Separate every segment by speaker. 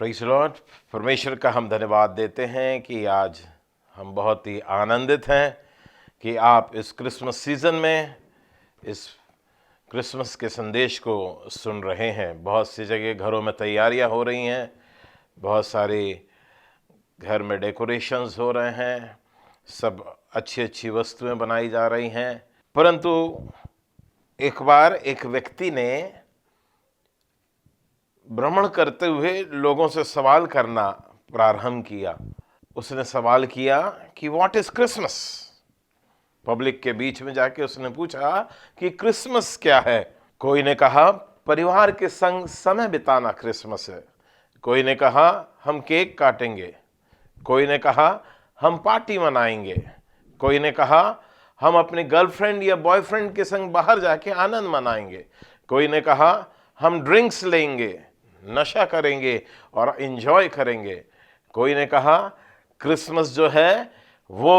Speaker 1: Praise Lord. परमेश्वर का हम धन्यवाद देते हैं कि आज हम बहुत ही आनंदित हैं कि आप इस क्रिसमस सीज़न में इस क्रिसमस के संदेश को सुन रहे हैं। बहुत सी जगह घरों में तैयारियां हो रही हैं, बहुत सारे घर में डेकोरेशंस हो रहे हैं, सब अच्छी अच्छी वस्तुएं बनाई जा रही हैं। परंतु एक बार एक व्यक्ति ने भ्रमण करते हुए लोगों से सवाल करना प्रारंभ किया। उसने सवाल किया कि व्हाट इज क्रिसमस। पब्लिक के बीच में जाके उसने पूछा कि क्रिसमस क्या है। कोई ने कहा परिवार के संग समय बिताना क्रिसमस है। कोई ने कहा हम केक काटेंगे। कोई ने कहा हम पार्टी मनाएंगे। कोई ने कहा हम अपने गर्लफ्रेंड या बॉयफ्रेंड के संग बाहर जाके आनंद मनाएंगे। कोई ने कहा हम ड्रिंक्स लेंगे, नशा करेंगे और एंजॉय करेंगे। कोई ने कहा क्रिसमस जो है वो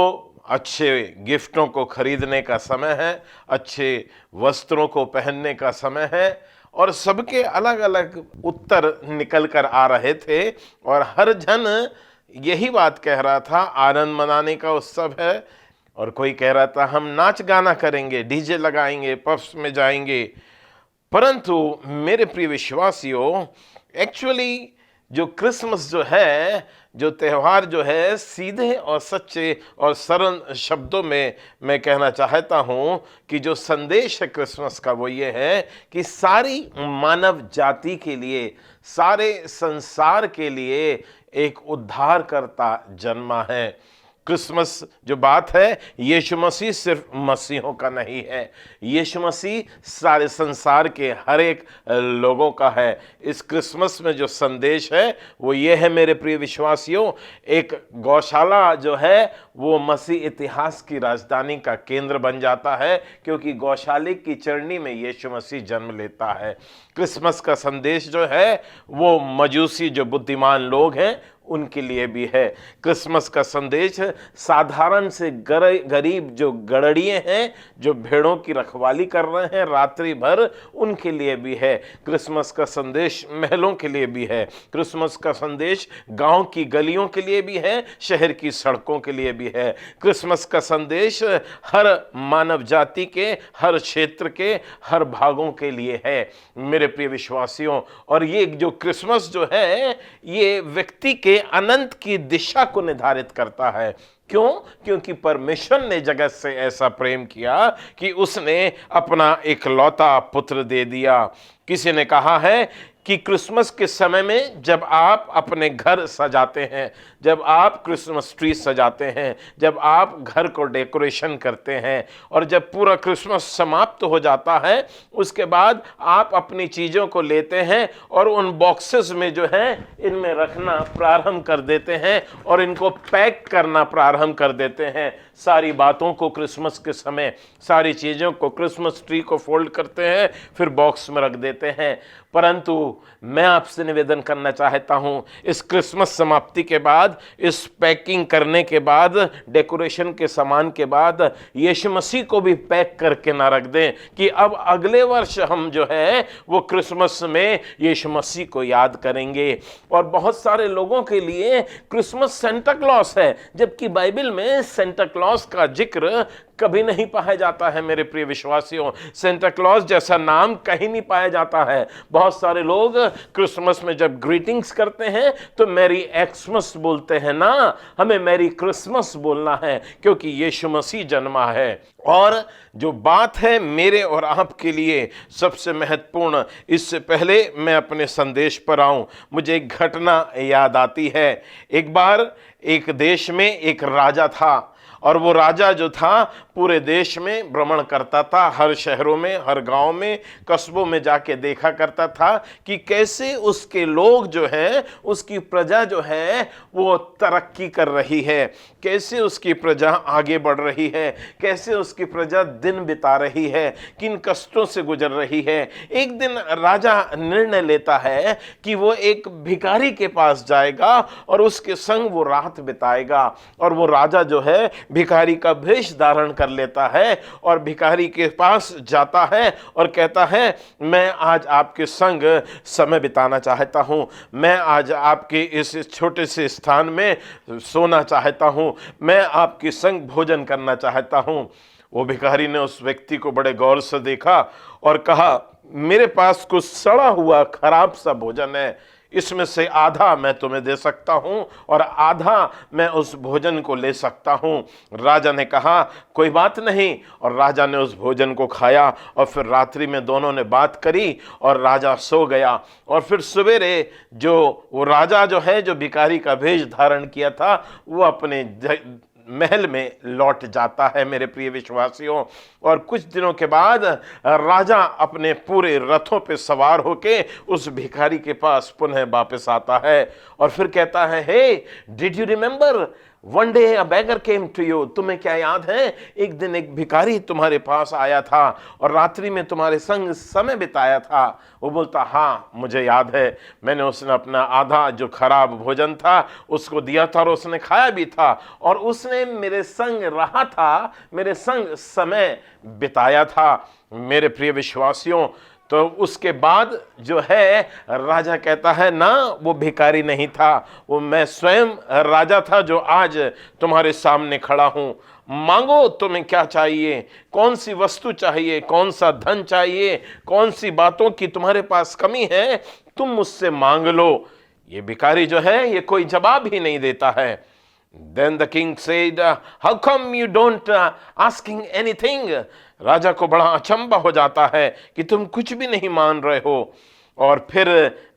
Speaker 1: अच्छे गिफ्टों को खरीदने का समय है, अच्छे वस्त्रों को पहनने का समय है। और सबके अलग अलग उत्तर निकल कर आ रहे थे और हर जन यही बात कह रहा था, आनंद मनाने का उत्सव है। और कोई कह रहा था हम नाच गाना करेंगे, डीजे लगाएंगे, पब्स में जाएंगे। परंतु मेरे प्रिय विश्वासियों, एक्चुअली जो क्रिसमस जो है, जो त्यौहार जो है, सीधे और सच्चे और सरल शब्दों में मैं कहना चाहता हूं कि जो संदेश है क्रिसमस का वो ये है कि सारी मानव जाति के लिए, सारे संसार के लिए एक उद्धारकर्ता जन्मा है। क्रिसमस जो बात है, यीशु मसीह सिर्फ मसीहों का नहीं है, यीशु मसीह सारे संसार के हर एक लोगों का है। इस क्रिसमस में जो संदेश है वो ये है मेरे प्रिय विश्वासियों, एक गौशाला जो है वो मसीह इतिहास की राजधानी का केंद्र बन जाता है, क्योंकि गौशाले की चरनी में यीशु मसीह जन्म लेता है। क्रिसमस का संदेश जो है वो मजूसी जो बुद्धिमान लोग हैं उनके लिए भी है। क्रिसमस का संदेश साधारण से गरीब जो गड़ड़िए हैं, जो भेड़ों की रखवाली कर रहे हैं रात्रि भर, उनके लिए भी है। क्रिसमस का संदेश महलों के लिए भी है। क्रिसमस का संदेश गांव की गलियों के लिए भी है, शहर की सड़कों के लिए भी है। क्रिसमस का संदेश हर मानव जाति के, हर क्षेत्र के, हर भागों के लिए है मेरे प्रिय विश्वासियों। और ये जो क्रिसमस जो है ये व्यक्ति के अनंत की दिशा को निर्धारित करता है। क्यों? क्योंकि परमेश्वर ने जगत से ऐसा प्रेम किया कि उसने अपना इकलौता पुत्र दे दिया। किसी ने कहा है कि क्रिसमस के समय में जब आप अपने घर सजाते हैं, जब आप क्रिसमस ट्री सजाते हैं, जब आप घर को डेकोरेशन करते हैं और जब पूरा क्रिसमस समाप्त हो जाता है, उसके बाद आप अपनी चीज़ों को लेते हैं और उन बॉक्सेस में जो है इनमें रखना प्रारंभ कर देते हैं और इनको पैक करना प्रारंभ कर देते हैं। सारी बातों को क्रिसमस के समय, सारी चीज़ों को, क्रिसमस ट्री को फोल्ड करते हैं, फिर बॉक्स में रख देते हैं। परंतु मैं आपसे निवेदन करना चाहता हूं, इस क्रिसमस समाप्ति के बाद, इस पैकिंग करने के बाद, डेकोरेशन के सामान के बाद यीशु मसीह को भी पैक करके ना रख दें कि अब अगले वर्ष हम जो है वो क्रिसमस में यीशु मसीह को याद करेंगे। और बहुत सारे लोगों के लिए क्रिसमस सेंटा क्लॉस है, जबकि बाइबल में सेंटा क्लॉस का जिक्र कभी नहीं पाया जाता है मेरे प्रिय विश्वासियों। सेंटा क्लॉज जैसा नाम कहीं नहीं पाया जाता है। बहुत सारे लोग क्रिसमस में जब ग्रीटिंग्स करते हैं तो मैरी एक्समस बोलते हैं ना, हमें मैरी क्रिसमस बोलना है क्योंकि यीशु मसीह जन्मा है। और जो बात है मेरे और आपके लिए सबसे महत्वपूर्ण, इससे पहले मैं अपने संदेश पर आऊं, मुझे एक घटना याद आती है। एक बार एक देश में एक राजा था और वो राजा जो था पूरे देश में भ्रमण करता था, हर शहरों में, हर गांव में, कस्बों में जाके देखा करता था कि कैसे उसके लोग जो हैं, उसकी प्रजा जो है वो तरक्की कर रही है, कैसे उसकी प्रजा आगे बढ़ रही है, कैसे उसकी प्रजा दिन बिता रही है, किन कष्टों से गुजर रही है। एक दिन राजा निर्णय लेता है कि वो एक भिखारी के पास जाएगा और उसके संग वो रात बिताएगा। और वो राजा जो है भिखारी का भेष धारण कर लेता है और भिखारी के पास जाता है और कहता है, मैं आज आपके संग समय बिताना चाहता हूँ, मैं आज आपके इस छोटे से स्थान में सोना चाहता हूँ, मैं आपके संग भोजन करना चाहता हूँ। वो भिखारी ने उस व्यक्ति को बड़े गौर से देखा और कहा, मेरे पास कुछ सड़ा हुआ खराब सा भोजन है, इसमें से आधा मैं तुम्हें दे सकता हूं और आधा मैं उस भोजन को ले सकता हूं। राजा ने कहा, कोई बात नहीं, और राजा ने उस भोजन को खाया और फिर रात्रि में दोनों ने बात करी और राजा सो गया। और फिर सवेरे जो वो राजा जो है, जो भिखारी का भेष धारण किया था, वो अपने महल में लौट जाता है मेरे प्रिय विश्वासियों। और कुछ दिनों के बाद राजा अपने पूरे रथों पे सवार होके उस भिखारी के पास पुनः वापस आता है और फिर कहता है, hey, did you remember one day a beggar came to you? तुम्हें क्या याद है, एक दिन एक भिखारी तुम्हारे पास आया था और रात्रि में तुम्हारे संग समय बिताया था? वो बोलता, हाँ मुझे याद है, मैंने उसने अपना आधा जो खराब भोजन था उसको दिया था और उसने खाया भी था और उसने मेरे संग रहा था, मेरे संग समय बिताया था। मेरे प्रिय विश्वासियों, तो उसके बाद जो है राजा कहता है, ना वो भिखारी नहीं था, वो मैं स्वयं राजा था जो आज तुम्हारे सामने खड़ा हूं। मांगो तुम्हें क्या चाहिए, कौन सी वस्तु चाहिए, कौन सा धन चाहिए, कौन सी बातों की तुम्हारे पास कमी है, तुम मुझसे मांग लो। ये भिखारी जो है ये कोई जवाब ही नहीं देता है। Then the king said, how come you don't asking anything? राजा को बड़ा अचंभा हो जाता है कि तुम कुछ भी नहीं मान रहे हो। और फिर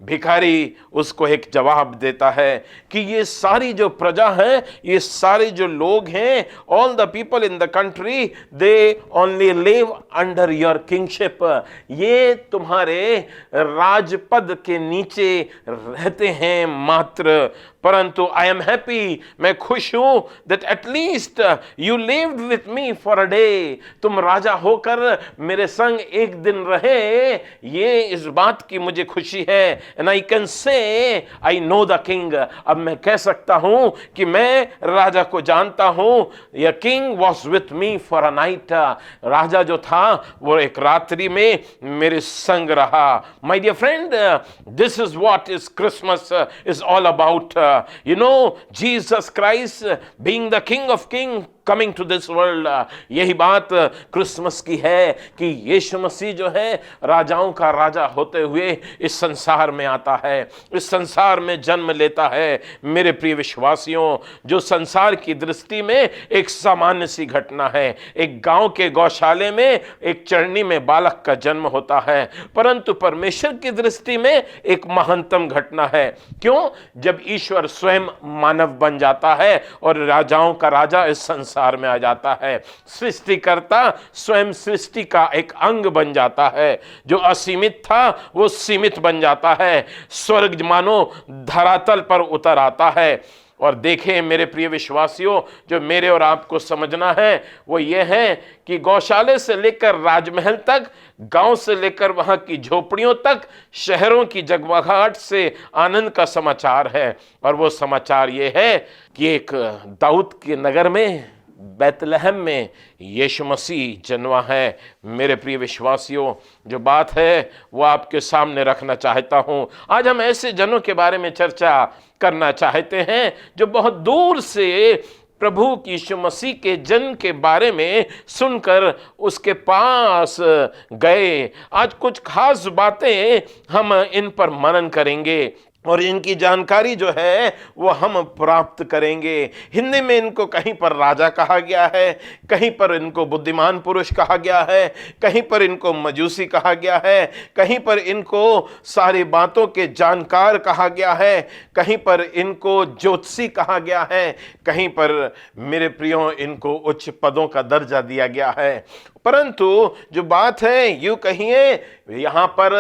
Speaker 1: भिखारी उसको एक जवाब देता है कि ये सारी जो प्रजा है, ये सारे जो लोग हैं, all the people in the country, they only live under your kingship. ये तुम्हारे राजपद के नीचे रहते हैं मात्र, परंतु आई एम हैप्पी, मैं खुश हूं, that at least you lived with me for a day. तुम राजा होकर मेरे संग एक दिन रहे, ये इस बात की मुझे खुशी है। And I can say I know the king. अब मैं कह सकता हूं कि मैं राजा को जानता हूं। य king was with me for a night. राजा जो था वो एक रात्रि में मेरे संग रहा। My dear friend, this is what is Christmas is all about. You know, Jesus Christ being the King of Kings coming to this world. यही बात क्रिसमस की है कि यीशु मसीह जो है राजाओं का राजा होते हुए इस संसार में आता है, इस संसार में जन्म लेता है। मेरे प्रिय विश्वासियों, जो संसार की दृष्टि में एक सामान्य सी घटना है, एक गांव के गौशाले में एक चरनी में बालक का जन्म होता है, परंतु परमेश्वर की दृष्टि में एक महानतम घटना है। क्यों? जब ईश्वर स्वयं मानव बन जाता है और राजाओं का राजा इस संसार में आ जाता है। सृष्टिकर्ता स्वयं सृष्टि का एक अंग बन जाता है। जो असीमित था वो सीमित बन जाता है। स्वर्ग मानो धरातल पर उतर आता है। और देखें मेरे प्रिय विश्वासियों, जो मेरे और आपको समझना है वो ये है कि गौशाले से लेकर राजमहल तक, गांव से लेकर वहां की झोपड़ियों तक, शहरों की जगमगाहट से आनंद का समाचार है। और वो समाचार ये है कि एक दाऊद के नगर में, बैतलहम में यीशु मसीह जन्मा है। मेरे प्रिय विश्वासियों, जो बात है वो आपके सामने रखना चाहता हूं। आज हम ऐसे जनों के बारे में चर्चा करना चाहते हैं जो बहुत दूर से प्रभु यीशु मसीह के जन्म के बारे में सुनकर उसके पास गए। आज कुछ खास बातें हम इन पर मनन करेंगे और इनकी जानकारी जो है वो हम प्राप्त करेंगे। हिंदी में इनको कहीं पर राजा कहा गया है, कहीं पर इनको बुद्धिमान पुरुष कहा गया है, कहीं पर इनको मजूसी कहा गया है, कहीं पर इनको सारी बातों के जानकार कहा गया है, कहीं पर इनको ज्योतिषी कहा गया है, कहीं पर मेरे प्रियो इनको उच्च पदों का दर्जा दिया गया है। परंतु जो बात है यूं कहिए, यहाँ पर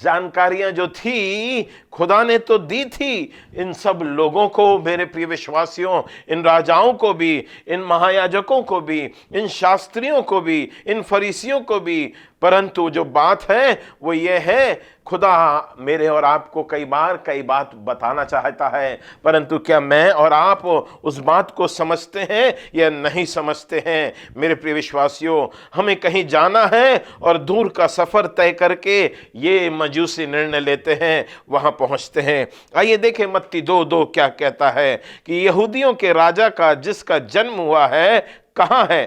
Speaker 1: जानकारियां जो थी खुदा ने तो दी थी इन सब लोगों को, मेरे प्रिय विश्वासियों, इन राजाओं को भी, इन महायाजकों को भी, इन शास्त्रियों को भी, इन फरीसियों को भी। परंतु जो बात है वो ये है, खुदा मेरे और आपको कई बार कई बात बताना चाहता है, परंतु क्या मैं और आप उस बात को समझते हैं या नहीं समझते हैं? मेरे प्रिय विश्वासियों, हमें कहीं जाना है और दूर का सफर तय करके ये मजूसी निर्णय लेते हैं, वहां पहुंचते हैं। आइए देखें मत्ती 2:2 क्या कहता है कि यहूदियों के राजा का जिसका जन्म हुआ है कहाँ है,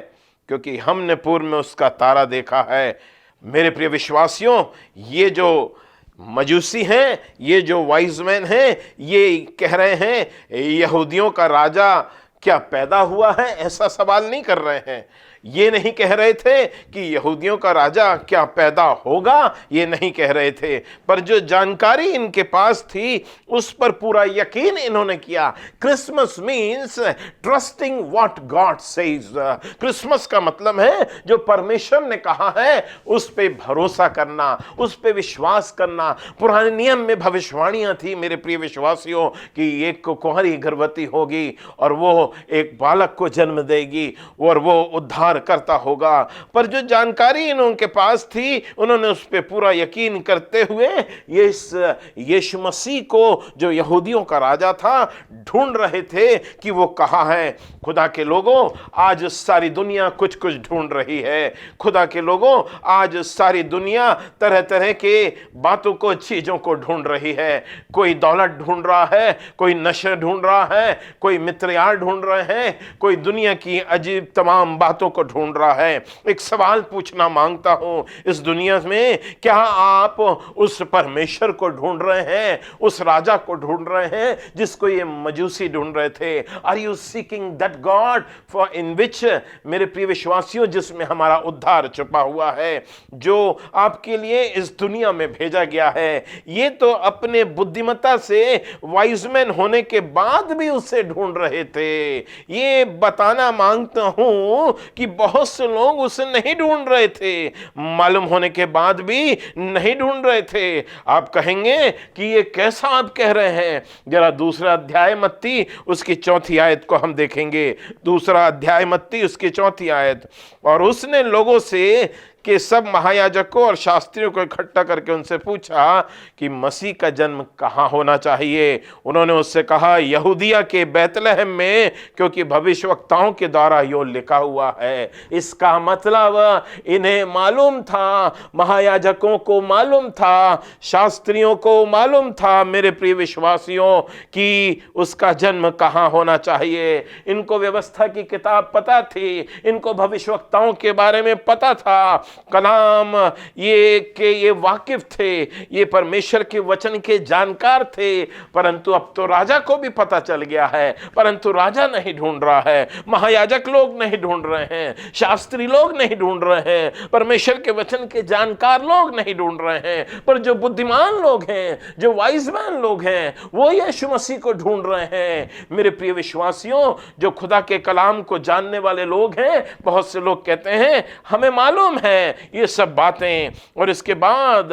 Speaker 1: क्योंकि हमने पूर्व में उसका तारा देखा है। मेरे प्रिय विश्वासियों, ये जो मजूसी हैं, ये जो वाइज मैन हैं, ये कह रहे हैं यहूदियों का राजा क्या पैदा हुआ है, ऐसा सवाल नहीं कर रहे हैं। ये नहीं कह रहे थे कि यहूदियों का राजा क्या पैदा होगा, ये नहीं कह रहे थे, पर जो जानकारी इनके पास थी उस पर पूरा यकीन इन्होंने किया। Christmas means trusting what God says. Christmas का मतलब है जो परमेश्वर ने कहा है उस पे भरोसा करना, उस पे विश्वास करना। पुराने नियम में भविष्यवाणियां थी मेरे प्रिय विश्वासियों कि एक कुंवारी गर्भवती होगी और वो एक बालक को जन्म देगी और वो उद्धार करता होगा, पर जो जानकारी इनके पास थी उन्होंने उस पर पूरा यकीन करते हुए यीशु मसीह को जो यहूदियों का राजा था ढूंढ रहे थे कि वो कहाँ है। खुदा के लोगों, आज सारी दुनिया कुछ कुछ ढूंढ रही है। खुदा के लोगों, आज सारी दुनिया तरह तरह के बातों को, चीजों को ढूंढ रही है। कोई दौलत ढूंढ रहा है, कोई नशे ढूंढ रहा है, कोई मित्र यार ढूंढ रहे हैं, कोई दुनिया की अजीब तमाम बातों को ढूंढ रहा है। एक सवाल पूछना मांगता हूं, इस दुनिया में क्या आप उस परमेश्वर को ढूंढ रहे हैं, उस राजा को ढूंढ रहे हैं जिसको ये मजूसी ढूंढ रहे थे? Are you seeking that God for in which, मेरे प्रिय विश्वासियों, जिसमें हमारा उद्धार छुपा हुआ है, जो आपके लिए इस दुनिया में भेजा गया है? ये तो अपने बुद्धिमत्ता से वाइजमैन होने के बाद भी उसे ढूंढ रहे थे। ये बताना मांगता हूं कि बहुत से लोग उसे नहीं ढूंढ रहे थे, मालूम होने के बाद भी नहीं ढूंढ रहे थे। आप कहेंगे कि ये कैसा आप कह रहे हैं? जरा दूसरा अध्याय मत्ती उसकी 4 आयत को हम देखेंगे। दूसरा अध्याय मत्ती उसकी 4 आयत। और उसने लोगों से कि सब महायाजकों और शास्त्रियों को इकट्ठा करके उनसे पूछा कि मसीह का जन्म कहाँ होना चाहिए। उन्होंने उससे कहा, यहूदिया के बैतलहम में, क्योंकि भविष्यवक्ताओं के द्वारा यो लिखा हुआ है। इसका मतलब इन्हें मालूम था, महायाजकों को मालूम था, शास्त्रियों को मालूम था मेरे प्रिय विश्वासियों कि उसका जन्म कहाँ होना चाहिए। इनको व्यवस्था की किताब पता थी, इनको भविष्यवक्ताओं के बारे में पता था, कलाम ये वाकिफ थे, ये परमेश्वर के वचन के जानकार थे। परंतु अब तो राजा को भी पता चल गया है, परंतु राजा नहीं ढूंढ रहा है, महायाजक लोग नहीं ढूंढ रहे हैं, शास्त्री लोग नहीं ढूंढ रहे हैं, परमेश्वर के वचन के जानकार लोग नहीं ढूंढ रहे हैं, पर जो बुद्धिमान लोग हैं, जो वाइजमैन लोग हैं, वो यीशु मसीह को ढूंढ रहे हैं। मेरे प्रिय विश्वासियों, जो खुदा के कलाम को जानने वाले लोग हैं, बहुत से लोग कहते हैं हमें मालूम है ये सब बातें। और इसके बाद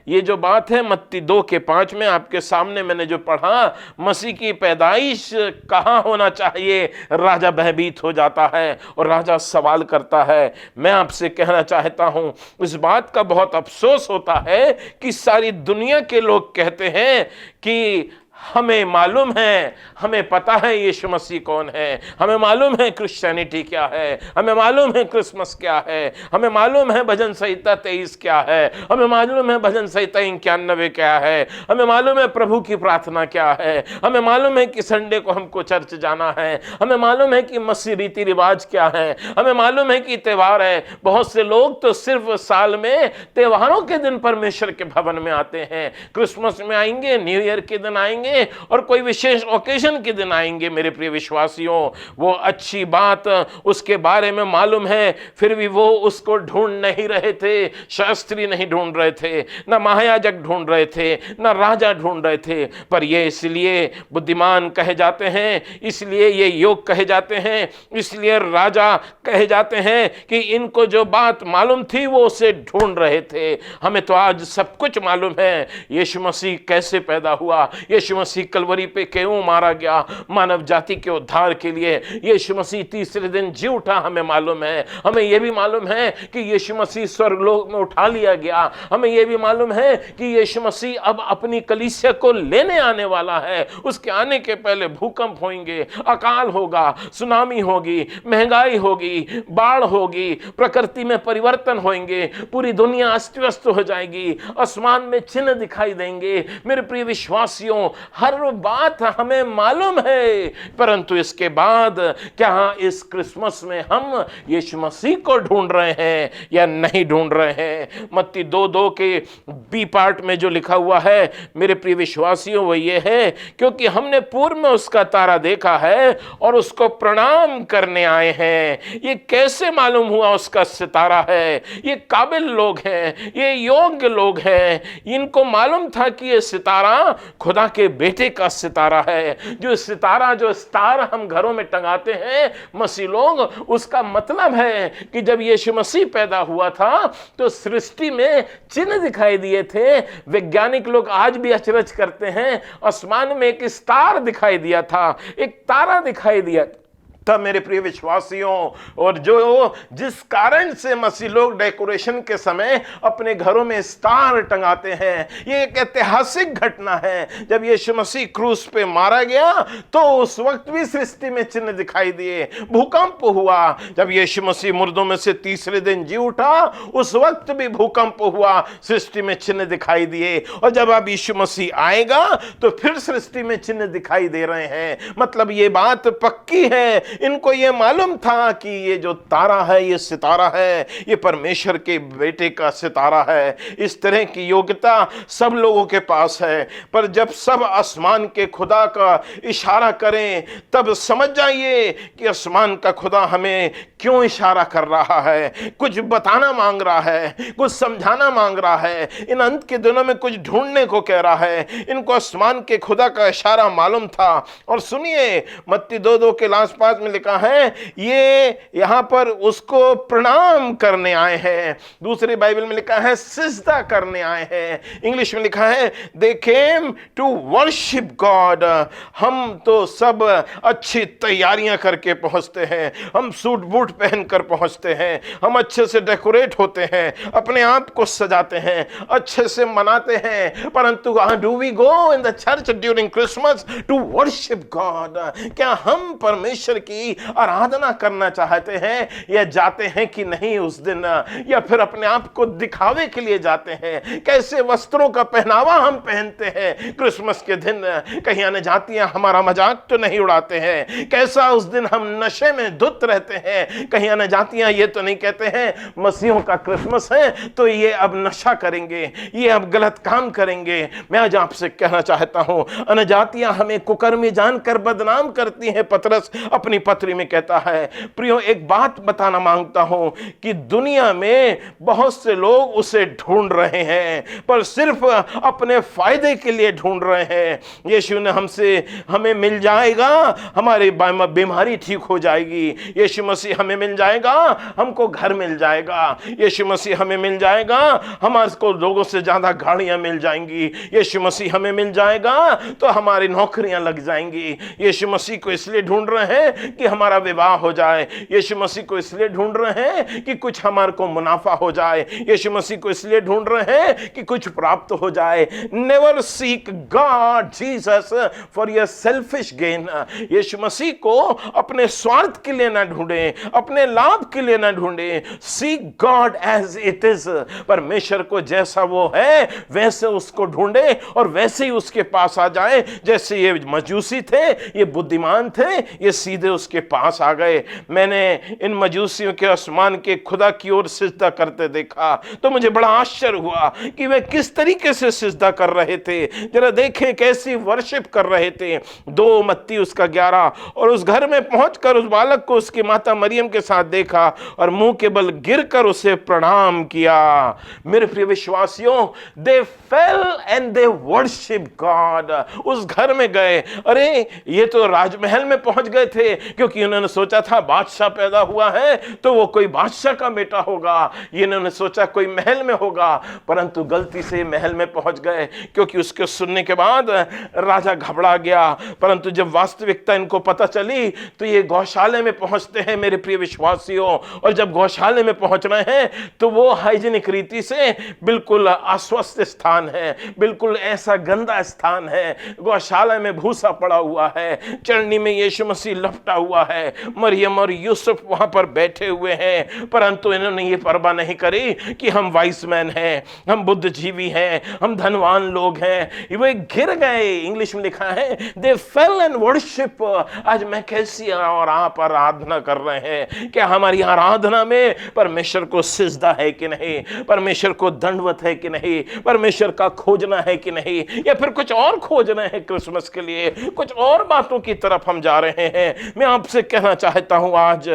Speaker 1: ये जो बात है मत्ती 2:5 में आपके सामने मैंने जो पढ़ा, मसीह की पैदाइश कहाँ होना चाहिए, राजा भयभीत हो जाता है और राजा सवाल करता है। मैं आपसे कहना चाहता हूं, इस बात का बहुत अफसोस होता है कि सारी दुनिया के लोग कहते हैं कि हमें मालूम है, हमें पता है यीशु मसीह कौन है, हमें मालूम है क्रिश्चियनिटी क्या है, हमें मालूम है क्रिसमस क्या है, हमें मालूम है भजन संहिता 23 क्या है, हमें मालूम है भजन संहिता 91 क्या है, हमें मालूम है प्रभु की प्रार्थना क्या है, हमें मालूम है कि संडे को हमको चर्च जाना है, हमें मालूम है कि मसीह रीति रिवाज क्या है, हमें मालूम है कि त्योहार है। बहुत से लोग तो सिर्फ साल में त्योहारों के दिन परमेश्वर के भवन में आते हैं, क्रिसमस में आएंगे, न्यू ईयर के दिन आएंगे और कोई विशेष ओकेजन के दिन आएंगे। मेरे प्रिय विश्वासियों, वो अच्छी बात उसके बारे में मालूम है, फिर भी वो उसको ढूंढ नहीं रहे थे। शास्त्री नहीं ढूंढ रहे थे, ना महायाजक ढूंढ रहे थे, ना राजा ढूंढ रहे थे, पर ये इसलिए बुद्धिमान कहे जाते हैं, इसलिए ये योग कहे जाते हैं, इसलिए राजा कहे जाते हैं कि इनको जो बात मालूम थी वो उसे ढूंढ रहे थे। हमें तो आज सब कुछ मालूम है, यीशु मसीह कैसे पैदा हुआ, यीशु यीशु मसीह कलवरी पे क्यों मारा गया, मानव जाति के उद्धार के लिए। यीशु मसीह तीसरे दिन जी उठा, हमें मालूम है। हमें यह भी मालूम है कि यीशु मसीह स्वर्गलोक में उठा लिया गया। हमें यह भी मालूम है कि यीशु मसीह अब अपनी कलीसिया को लेने आने वाला है। उसके आने के पहले भूकंप होंगे, अकाल होगा, सुनामी होगी, महंगाई होगी, बाढ़ होगी, प्रकृति में परिवर्तन होंगे, पूरी दुनिया अस्त व्यस्त हो जाएगी, आसमान में चिन्ह दिखाई देंगे। मेरे प्रिय विश्वासियों, हर बात हमें मालूम है, परंतु इसके बाद क्या इस क्रिसमस में हम यीशु मसीह को ढूंढ रहे हैं या नहीं ढूंढ रहे हैं? मत्ती 2:2 के बी पार्ट में जो लिखा हुआ है मेरे प्रिय विश्वासियों, वो ये है, क्योंकि हमने पूर्व में उसका तारा देखा है और उसको प्रणाम करने आए हैं। ये कैसे मालूम हुआ उसका सितारा है? ये काबिल लोग हैं, ये योग्य लोग हैं, इनको मालूम था कि ये सितारा खुदा के बेटे का सितारा है। जो सितारा, जो स्टार हम घरों में टंगाते हैं मसीह लोग, उसका मतलब है कि जब यीशु मसीह पैदा हुआ था तो सृष्टि में चिन्ह दिखाई दिए थे। वैज्ञानिक लोग आज भी अचरज करते हैं, आसमान में एक स्टार दिखाई दिया था, एक तारा दिखाई दिया तब मेरे प्रिय विश्वासियों। और जो जिस कारण से मसीह लोग डेकोरेशन के समय अपने घरों में स्टार टंगाते हैं, ये एक ऐतिहासिक घटना है। जब यीशु मसीह क्रूस पे मारा गया तो उस वक्त भी सृष्टि में चिन्ह दिखाई दिए, भूकंप हुआ। जब यीशु मसीह मुर्दों में से तीसरे दिन जी उठा, उस वक्त भी भूकंप हुआ, सृष्टि में चिन्ह दिखाई दिए। और जब अब यीशु मसीह आएगा तो फिर सृष्टि में चिन्ह दिखाई दे रहे हैं। मतलब ये बात पक्की है, इनको ये मालूम था कि ये जो तारा है, ये सितारा है, ये परमेश्वर के बेटे का सितारा है। इस तरह की योग्यता सब लोगों के पास है, पर जब सब आसमान के खुदा का इशारा करें तब समझ जाइए कि आसमान का खुदा हमें क्यों इशारा कर रहा है, कुछ बताना मांग रहा है, कुछ समझाना मांग रहा है, इन अंत के दिनों में कुछ ढूंढने को कह रहा है। इनको आसमान के खुदा का इशारा मालूम था। और सुनिए, मत्ती 2:2 के लास्ट 5 में लिखा है, ये यहां पर उसको प्रणाम करने आए हैं। दूसरी बाइबल में लिखा है सिजदा करने आए हैं। इंग्लिश में लिखा है दे केम टू वर्शिप गॉड। हम तो सब अच्छी तैयारियां करके पहुंचते हैं, हम सूट बूट पहनकर पहुंचते हैं, हम अच्छे से डेकोरेट होते हैं, अपने आप को सजाते हैं, अच्छे से मनाते हैं, परंतु do we go in the church during Christmas to worship God? क्या हम परमेश्वर की आराधना करना चाहते हैं या जाते हैं कि नहीं उस दिन? या फिर अपने आप को दिखावे के लिए जाते हैं? कैसे वस्त्रों का पहनावा हम पहनते हैं क्रिसमस के दिन? कहीं आने जातियां हमारा मजाक तो नहीं उड़ाते हैं? कैसा उस दिन हम नशे में धुत रहते हैं? कहीं आने जातियां ये तो नहीं कहते हैं मसीहों का क्रिसमस है तो ये अब नशा करेंगे, ये अब गलत काम करेंगे? मैं आज आपसे कहना चाहता हूं, अनजातियां हमें कुकर्मी जानकर बदनाम करती हैं। पतरस अपनी पत्री में कहता है, प्रियो एक बात बताना मांगता हूं कि दुनिया में बहुत से लोग उसे ढूंढ रहे हैं, पर सिर्फ अपने फायदे के लिए ढूंढ रहे हैं। यीशु ने हमें मिल जाएगा, हमारी बीमारी ठीक हो जाएगी। यीशु मसीह हमें मिल जाएगा, हमको घर मिल जाएगा। यीशु मसीह हमें मिल जाएगा, हमारे को लोगों से ज्यादा गाड़ियां मिल जाएंगी। यीशु मसीह हमें मिल जाएगा तो हमारी नौकरियां लग जाएंगी। यीशु मसीह को इसलिए ढूंढ रहे हैं कि हमारा विवाह हो जाए। यीशु मसीह को इसलिए ढूंढ रहे हैं कि कुछ हमारे को मुनाफा हो जाए। यीशु मसीह को इसलिए ढूंढ रहे हैं कि कुछ प्राप्त हो जाए। Never seek God Jesus for your selfish gain. Yeshu Masih को अपने स्वार्थ के लिए ना ढूंढे, अपने लाभ के लिए ना ढूंढे। Seek God as it is. परमेश्वर को जैसा वो है वैसे उसको ढूंढे और वैसे ही उसके पास आ जाए। जैसे ये मजूसी थे, ये बुद्धिमान थे, ये सीधे उसके पास आ गए। मैंने इन मजूसियों के आसमान के खुदा की ओर सिजदा करते देखा तो मुझे बड़ा आश्चर्य हुआ कि वे किस तरीके से सिजदा कर रहे थे। जरा देखें कैसी वर्शिप कर रहे थे। 2 मत्ती उसका 11। और उस घर में पहुंचकर उस बालक को उसकी माता मरियम के साथ देखा और मुंह के बल गिरकर उसे प्रणाम किया। मेरे प्रिय विश्वासियों, they fell and they worship God. उस घर में गए, अरे ये तो राजमहल में पहुंच गए थे, क्योंकि उन्होंने सोचा था बादशाह पैदा हुआ है तो वो कोई बादशाह का बेटा होगा, ये इन्होंने सोचा कोई महल में होगा, परंतु गलती से महल में पहुंच गए, क्योंकि उसके सुनने के बाद राजा घबरा गया। परंतु जब वास्तविकता इनको पता चली तो ये गौशाले में पहुंचते हैं मेरे प्रिय विश्वासियों, और जब गौशाले में पहुंच रहे हैं तो वो हाइजीनिक रीति से बिल्कुल अस्वस्थ स्थान है, बिल्कुल ऐसा गंदा स्थान है, गौशाला में भूसा पड़ा हुआ है, चरनी में यीशु मसीह लपटा हुआ है, मरियम और यूसुफ वहां पर बैठे हुए हैं, परंतु इन्होंने ये परवाह नहीं करी कि हम वाइस मैन हैं, हम बुद्धिजीवी हैं, हम धनवान लोग हैं। वे गिर गए, इंग्लिश में लिखा है दे फेल एंड वर्शिप। आज मैं कैसी और आप आराधना कर रहे हैं? क्या हमारी आराधना में परमेश्वर को सिजदा है कि नहीं, परमेश्वर को दंडवत है कि नहीं, परमेश्वर का खोजना है कि नहीं, या फिर कुछ और खोज रहे हैं? क्रिसमस के लिए कुछ और बातों की तरफ हम जा रहे हैं। मैं आपसे कहना चाहता हूं आज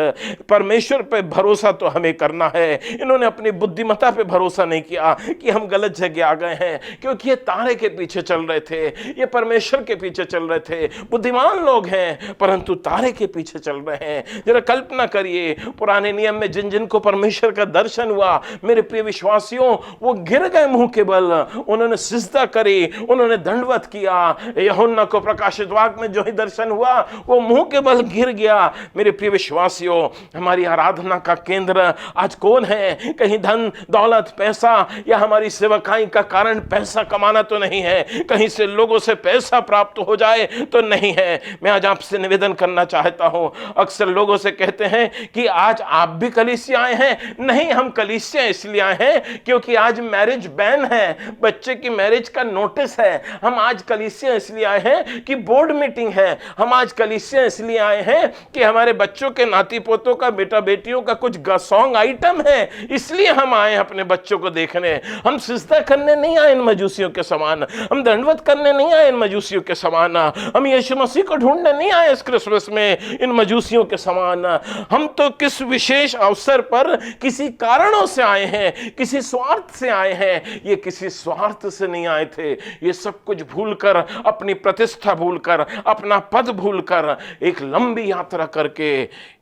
Speaker 1: परमेश्वर पे भरोसा तो हमें करना है। इन्होंने अपनी बुद्धिमत्ता पे भरोसा नहीं किया कि हम गलत जगह आ गए हैं, क्योंकि ये तारे के पीछे चल रहे थे, ये परमेश्वर के पीछे चल रहे थे। बुद्धिमान लोग हैं परंतु तारे के पीछे चल रहे हैं। जरा कल्पना करिए, पुराने नियम में जिन जिन को परमेश्वर का दर्शन हुआ मेरे प्रिय विश्वासियों, वो गिर गए मुंह के बल, उन्होंने सिजदा करी, उन्होंने दंडवत किया। यूहन्ना को प्रकाशित वाक्य में जो ही दर्शन हुआ वो मुंह के बल गिर गया। मेरे प्रिय विश्वासियों, हमारी आराधना का केंद्र आज कौन है? कहीं धन दौलत पैसा या हमारी सेवकाई का कारण पैसा कमाना तो नहीं है, कहीं से लोगों से पैसा प्राप्त हो जाए तो नहीं है। मैं आज आपसे निवेदन करना चाहता हूं, अक्सर लोगों से कहते हैं कि आज आप भी कलीसिया आए हैं। नहीं, हम कलीसिया इसलिए आए हैं क्योंकि आज मैरिज बैन है, बच्चे की मैरिज का नोटिस है। हम आज कलीसिया इसलिए आए हैं कि बोर्ड मीटिंग है। हम आज कलीसिया इसलिए आए हैं कि हमारे बच्चों के नाती पोतों का, बेटा बेटियों का कुछ सॉन्ग आइटम है, इसलिए हम आए अपने बच्चों को देखने। हम सिजदा करने नहीं आए इन मजूसियों के समान, हम दंडवत करने नहीं आए इन मजूसियों के समान, हम यीशु मसीह को ढूंढने नहीं आए इस क्रिसमस में इन मजूसियों के समान। हम तो किस विशेष अवसर पर किसी कारणों से आए हैं, किसी स्वार्थ से आए हैं। ये किसी स्वार्थ से नहीं आए थे, ये सब कुछ भूलकर, अपनी प्रतिष्ठा भूलकर, अपना पद भूलकर, एक लंबी यात्रा करके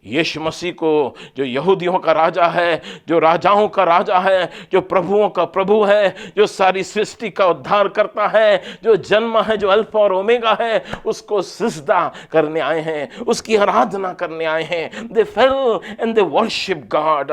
Speaker 1: यीशु मसीह को, जो यहूदियों का राजा है, जो राजाओं का राजा है, जो प्रभुओं का प्रभु है, जो सारी सृष्टि का उद्धार करता है, जो जन्म है, जो अल्फा और ओमेगा है, उसको सिजदा करने आए हैं, उसकी आराधना करने आए हैं। They fell and they worship God.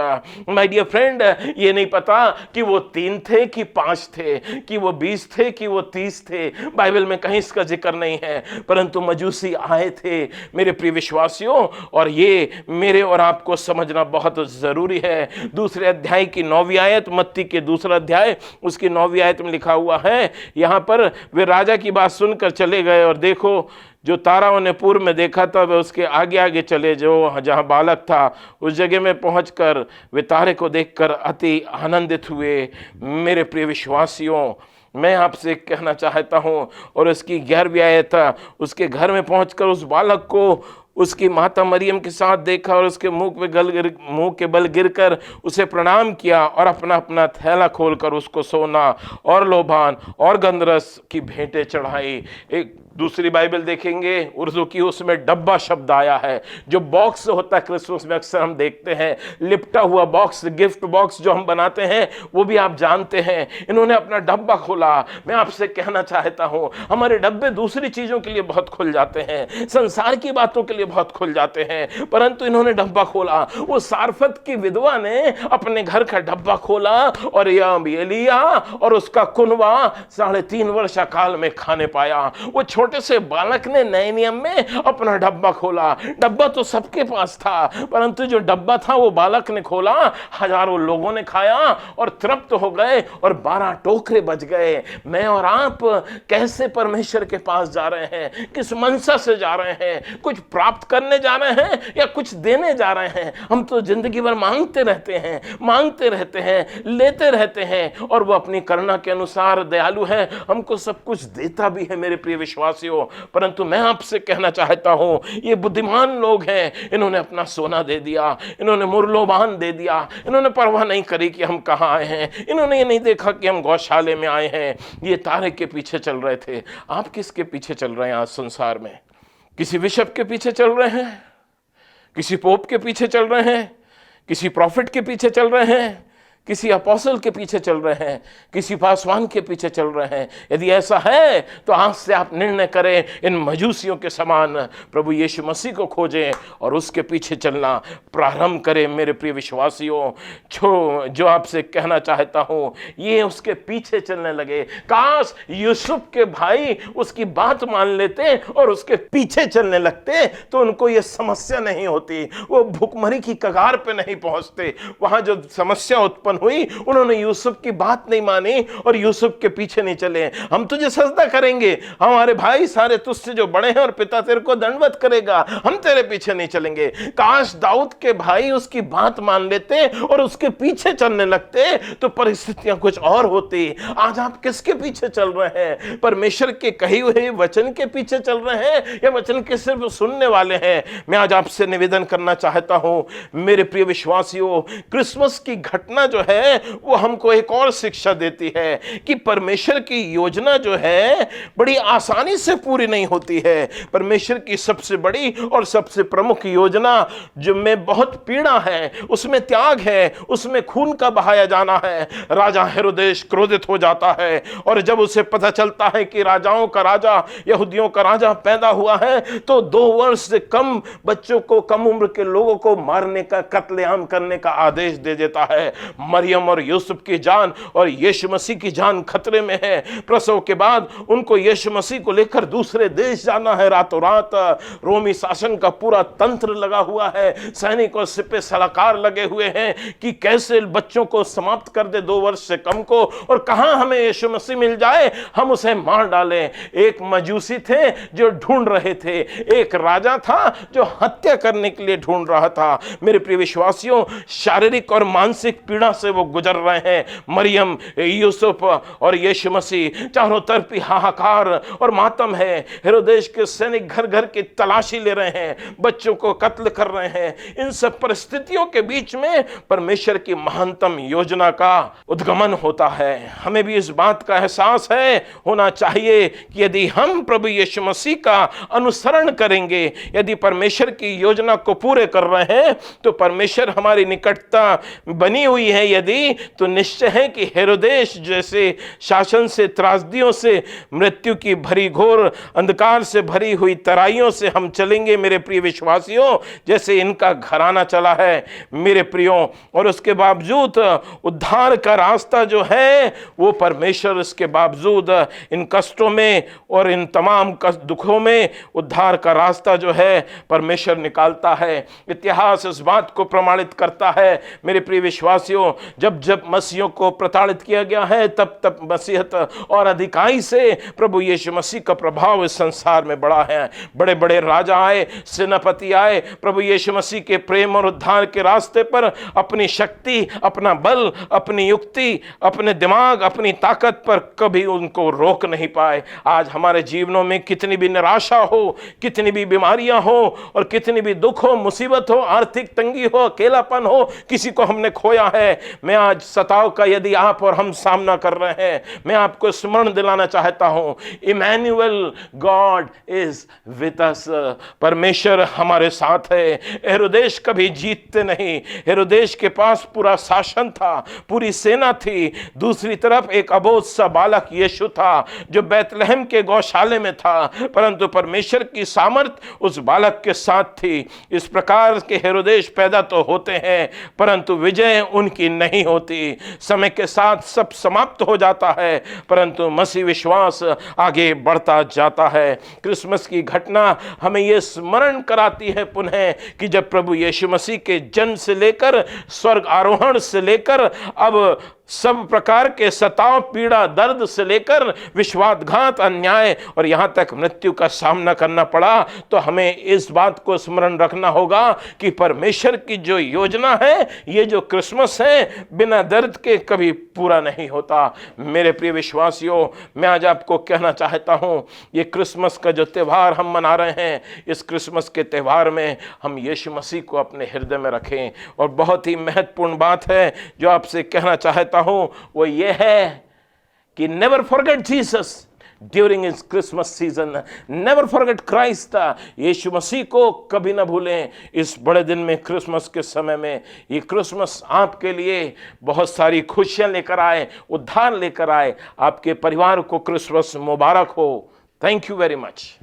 Speaker 1: My dear friend, ये नहीं पता कि वो 3 थे कि 5 थे, कि वो 20 थे कि वो 30 थे, बाइबल में कहीं इसका जिक्र नहीं है, परंतु मजूसी आए थे मेरे प्रिय विश्वासियों, और ये मेरे और आपको समझना बहुत जरूरी है। दूसरे अध्याय की 9वीं आयत, मत्ती के दूसरा अध्याय उसकी 9वीं आयत में लिखा हुआ है, यहां पर वे राजा की बात सुनकर चले गए, और देखो जो तारा उन्हें पूर्व में देखा था वे उसके आगे आगे चले, जो जहां बालक था उस जगह में पहुंचकर वे तारे को देखकर अति आनंदित हुए। मेरे प्रिय विश्वासियों, मैं आपसे कहना चाहता हूं, और उसकी 11वीं आयत, उसके घर में पहुंचकर उस बालक को उसकी माता मरियम के साथ देखा और उसके मुंह के बल गिरकर उसे प्रणाम किया, और अपना अपना थैला खोलकर उसको सोना और लोबान और गंधरस की भेंटें चढ़ाई। एक दूसरी बाइबल देखेंगे उर्दू की, उसमें डब्बा शब्द आया है, जो बॉक्स होता है क्रिसमस में अक्सर हम देखते हैं, लिपटा हुआ बॉक्स, गिफ्ट बॉक्स जो हम बनाते हैं, वो भी आप जानते हैं। इन्होंने अपना डब्बा खोला। मैं आपसे कहना चाहता हूं, हमारे डब्बे दूसरी चीजों के लिए बहुत खुल जाते हैं, संसार की बातों के लिए बहुत खुल जाते हैं, परंतु इन्होंने डब्बा खोला। वो सारफत की विधवा ने अपने घर का डब्बा खोला, और ये लिया और उसका कुनवा 3.5 वर्ष काल में खाने पाया। वो छोटे से बालक ने नए नियम में अपना डब्बा खोला। डब्बा तो सबके पास था, परंतु जो डब्बा था वो बालक ने खोला, हजारों लोगों ने खाया और तृप्त हो गए, और 12 टोकरे बच गए। मैं और आप कैसे परमेश्वर के पास जा रहे हैं? किस मनसा से जा रहे हैं? कुछ प्राप्त करने जा रहे हैं या कुछ देने जा रहे हैं? हम तो जिंदगी भर मांगते रहते हैं, मांगते रहते हैं, लेते रहते हैं, और वो अपनी करुणा के अनुसार दयालु है, हमको सब कुछ देता भी है मेरे प्रिय विश्वासियों। परंतु मैं आपसे कहना चाहता हूं, ये बुद्धिमान लोग हैं, इन्होंने अपना सोना दे दिया, इन्होंने मुरलोबान दे दिया, इन्होंने परवाह नहीं करी कि हम कहां आए हैं, इन्होंने ये नहीं देखा कि हम गौशाले में आए हैं। ये तारे के पीछे चल रहे थे। आप किसके पीछे चल रहे हैं आज संसार में? किसी बिशप के पीछे चल रहे हैं? किसी पोप के पीछे चल रहे हैं, किसी प्रॉफिट के पीछे चल रहे हैं, किसी अपोस्टल के पीछे चल रहे हैं, किसी पासवान के पीछे चल रहे हैं। यदि ऐसा है तो आज से आप निर्णय करें, इन मजूसियों के समान प्रभु यीशु मसीह को खोजें और उसके पीछे चलना प्रारंभ करें। मेरे प्रिय विश्वासियों, जो आपसे कहना चाहता हूं, ये उसके पीछे चलने लगे। काश यूसुफ के भाई उसकी बात मान लेते और उसके पीछे चलने लगते तो उनको ये समस्या नहीं होती, वो भुखमरी की कगार पे नहीं पहुंचते। वहां जो समस्या उत्पन्न हुई, उन्होंने यूसुफ की बात नहीं मानी और यूसुफ के पीछे नहीं चले। हम तुझे सजदा करेंगे, हमारे भाई सारे तुझसे जो बड़े हैं और पिता तेरे को दंडवत करेगा, हम तेरे पीछे नहीं चलेंगे। काश दाऊद के भाई उसकी बात मान लेते और उसके पीछे चलने लगते तो परिस्थितियां कुछ और होती। आज आप किसके पीछे चल रहे हैं? परमेश्वर के कहे हुए वचन के पीछे चल रहे हैं या वचन के सिर्फ सुनने वाले हैं? मैं आज आपसे निवेदन करना चाहता हूं मेरे प्रिय विश्वासियों, क्रिसमस की घटना जो है वो हमको एक और शिक्षा देती है कि परमेश्वर की योजना जो है बड़ी आसानी से पूरी नहीं होती है। परमेश्वर की सबसे बड़ी और सबसे प्रमुख योजना जो में बहुत पीड़ा है, उसमें त्याग है, उसमें खून का बहाया जाना है। राजा हेरोदेश क्रोधित हो जाता है और जब उसे पता चलता है कि राजाओं का राजा, यहूदियों का राजा पैदा हुआ है तो 2 वर्ष से कम बच्चों को, कम उम्र के लोगों को मारने का, कत्लेआम करने का आदेश दे देता है। मरियम और यूसुफ की जान और यीशु मसीह की जान खतरे में है। प्रसव के बाद उनको यीशु मसीह को लेकर दूसरे देश जाना है। रातों रात रोमी शासन का पूरा तंत्र लगा हुआ है, सैनिकों सिपे सलाहकार लगे हुए हैं कि कैसे बच्चों को समाप्त कर दे 2 वर्ष से कम को, और कहां हमें यीशु मसीह मिल जाए, हम उसे मार डालें। एक मजूसी थे जो ढूंढ रहे थे, एक राजा था जो हत्या करने के लिए ढूंढ रहा था। मेरे प्रिय विश्वासियों, शारीरिक और मानसिक पीड़ा से वो गुजर रहे हैं। मरियम, यूसुफ और यीशु मसीह, चारों तरफ हाहाकार और मातम है। हेरोदेश के सैनिक घर घर की तलाशी ले रहे हैं, बच्चों को कत्ल कर रहे हैं। इन सब परिस्थितियों के बीच में परमेश्वर की महानतम योजना का उद्गमन होता है। हमें भी इस बात का एहसास है, होना चाहिए कि यदि हम प्रभु यीशु मसीह का अनुसरण करेंगे, यदि परमेश्वर की योजना को पूरे कर रहे हैं, तो परमेश्वर हमारी निकटता बनी हुई है यदि, तो निश्चय है कि हेरोदेश जैसे शासन से, त्रासदियों से, मृत्यु की भरी घोर अंधकार से भरी हुई तराइयों से हम चलेंगे मेरे प्रिय विश्वासियों, जैसे इनका घराना चला है मेरे प्रियों। और उसके बावजूद उद्धार का रास्ता जो है वो परमेश्वर इसके बावजूद इन कष्टों में और इन तमाम दुखों में उद्धार का रास्ता जो है परमेश्वर निकालता है। इतिहास इस बात को प्रमाणित करता है मेरे प्रिय विश्वासियों, जब जब मसीहों को प्रताड़ित किया गया है तब तब मसीहत और अधिकाई से प्रभु यीशु मसीह का प्रभाव इस संसार में बड़ा है। बड़े बड़े राजा आए, सेनापति आए, प्रभु यीशु मसीह के प्रेम और उद्धार के रास्ते पर अपनी शक्ति, अपना बल, अपनी युक्ति, अपने दिमाग, अपनी ताकत पर कभी उनको रोक नहीं पाए। आज हमारे जीवनों में कितनी भी निराशा हो, कितनी भी बीमारियां हो और कितनी भी दुख हो, मुसीबत हो, आर्थिक तंगी हो, अकेलापन हो, किसी को हमने खोया है, मैं आज सताव का यदि आप और हम सामना कर रहे हैं, मैं आपको स्मरण दिलाना चाहता हूं, Emmanuel, God is with us. परमेश्वर हमारे साथ है। हेरोदेश कभी जीतते नहीं। हेरोदेश के पास पूरा शासन था, पूरी सेना थी। दूसरी तरफ एक अबोध सा बालक यीशु था जो बैतलहम के गौशाले में था, परंतु परमेश्वर की सामर्थ उस बालक के साथ थी। इस प्रकार के हेरोदेश पैदा तो होते हैं परंतु विजय उनकी नहीं होती। समय के साथ सब समाप्त हो जाता है परंतु मसीह विश्वास आगे बढ़ता जाता है। क्रिसमस की घटना हमें यह स्मरण कराती है पुनः कि जब प्रभु यीशु मसीह के जन्म से लेकर स्वर्ग आरोहण से लेकर अब सब प्रकार के सताव, पीड़ा, दर्द से लेकर विश्वासघात, अन्याय और यहां तक मृत्यु का सामना करना पड़ा, तो हमें इस बात को स्मरण रखना होगा कि परमेश्वर की जो योजना है, ये जो क्रिसमस है, बिना दर्द के कभी पूरा नहीं होता। मेरे प्रिय विश्वासियों, मैं आज आपको कहना चाहता हूं, ये क्रिसमस का जो त्यौहार हम मना रहे हैं, इस क्रिसमस के त्यौहार में हम यीशु मसीह को अपने हृदय में रखें। और बहुत ही महत्वपूर्ण बात है जो आपसे कहना चाहता हूं, वो ये है कि नेवर फॉरगेट जीसस। ड्यूरिंग इस Christmas season. Never forget Christ, Yeshu Masih को कभी ना भूलें इस बड़े दिन में, क्रिसमस के समय में। ये क्रिसमस आपके लिए बहुत सारी खुशियां लेकर आए, उद्धार लेकर आए। आपके परिवार को क्रिसमस मुबारक हो। Thank you very much.